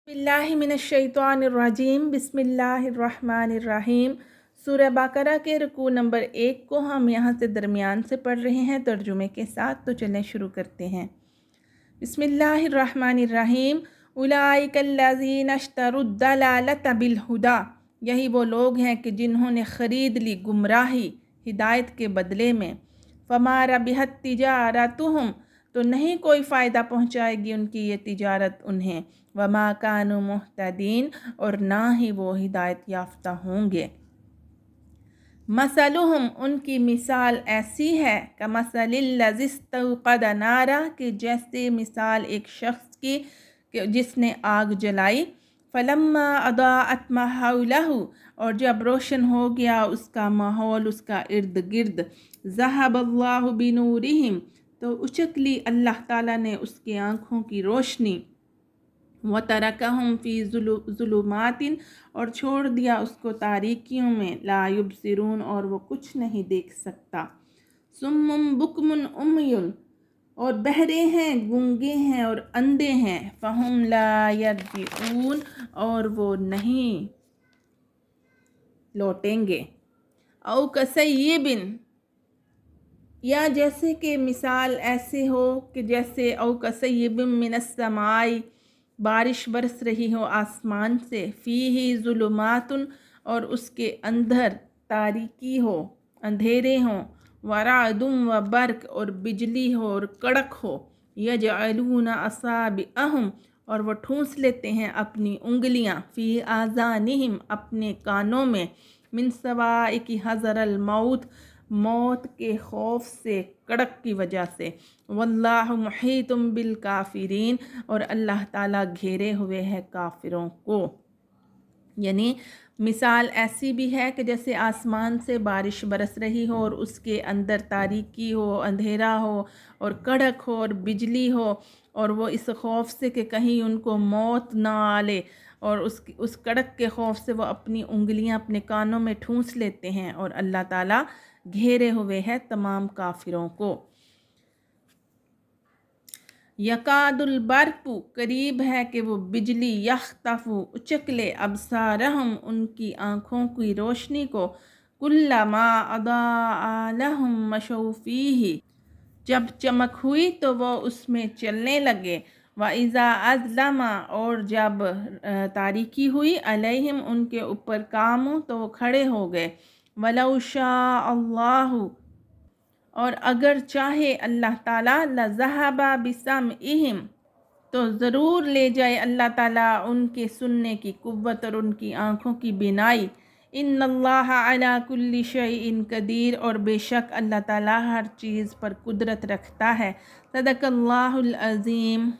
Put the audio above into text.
बिस्मिल्लाहि मिनश्शैतानिर्रजीम बिस्मिल्लाहिर्रहमानिर्रहीम। सूरह बकरा के रुकू नंबर 1 को हम यहाँ से दरमियान से पढ़ रहे हैं तर्जुमे के साथ। तो चलें शुरू करते हैं। बिस्मिल्लाहिर्रहमानिर्रहीम। उलाइकल्लज़ीना इश्तरुद्दलालत बिलहुदा, यही वो लोग हैं कि जिन्होंने ख़रीद ली गुमराही हिदायत के बदले में। फमा रबिहत तिजारतुहुम, तो नहीं कोई फ़ायदा पहुँचाएगी उनकी ये तिजारत उन्हें। वमा कानु मुहतदीन, और ना ही वो हिदायत याफ्ता होंगे। मसलुहुम, उनकी मिसाल ऐसी है कमसलिल्लज़ी इस्तौक़द नारा, कि जैसे मिसाल एक शख्स की जिसने आग जलाई। फलम्मा अदाअत मा हौलहु, और जब रोशन हो गया उसका माहौल उसका इर्द गिर्द। ज़हबल्लाहु बिनूरिहिम, तो उचक ली अल्लाह ताला ने उसकी आँखों की रोशनी। वतरकहुम फ़ी ज़ुलुमातिन, और छोड़ दिया उसको तारीकियों में। ला युबसिरून, और वो कुछ नहीं देख सकता। सुम्मुम बुकमुन उम्युन, और बहरे हैं गूंगे हैं और अंधे हैं। फ़हुम ला यरजिऊन, और वो नहीं लौटेंगे। औ कसय्यिबिन, या जैसे कि मिसाल ऐसे हो कि जैसे औ कसय्यिबिन मिनस समाई, बारिश बरस रही हो आसमान से। फ़ीही ज़ुलुमातुन, और उसके अंदर तारीकी हो अंधेरे हों। वरादुम व बर्क, और बिजली हो और कड़क हो। यजअलून असाबिअहुम, और वो ठूंस लेते हैं अपनी उंगलियां। फ़ी आज़ानिहिम, अपने कानों में। मिन सवाइकी हज़रल मौत, मौत के खौफ से, कड़क की वजह से। वल्लाहु मुहीतुम बिल काफिरीन, और अल्लाह ताला घेरे हुए है काफिरों को। यानी मिसाल ऐसी भी है कि जैसे आसमान से बारिश बरस रही हो और उसके अंदर तारीकी हो, अंधेरा हो और कड़क हो और बिजली हो, और वो इस खौफ से कि कहीं उनको मौत ना आले, और उस कड़क के खौफ से वो अपनी उंगलियां अपने कानों में ठूंस लेते हैं। और अल्लाह ताला घेरे हुए है तमाम काफिरों को। यकादुल बरकु, करीब है कि वो बिजली। यख्तफु, उचकले। अबसारहम, उनकी आँखों की रोशनी को। कुल्लमा अदाअ लहुम मशौ फीही, जब चमक हुई तो वो उसमें चलने लगे। व इज़ा अज़लमा, और जब तारीकी हुई। अलैहिम, उनके ऊपर कामू, तो वो खड़े हो गए। वलौ शाअ अल्लाहु, और अगर चाहे अल्लाह ताला। लज़हबा बिसमइहिम, तो ज़रूर ले जाए अल्लाह ताला उनके सुनने की कुव्वत और उनकी आँखों की बिनाई। इन्नल्लाह अला कुल्ली शैइन कदीर, और बेशक अल्लाह ताला हर चीज़ पर कुदरत रखता है। सदक़ल्लाहुल अज़ीम।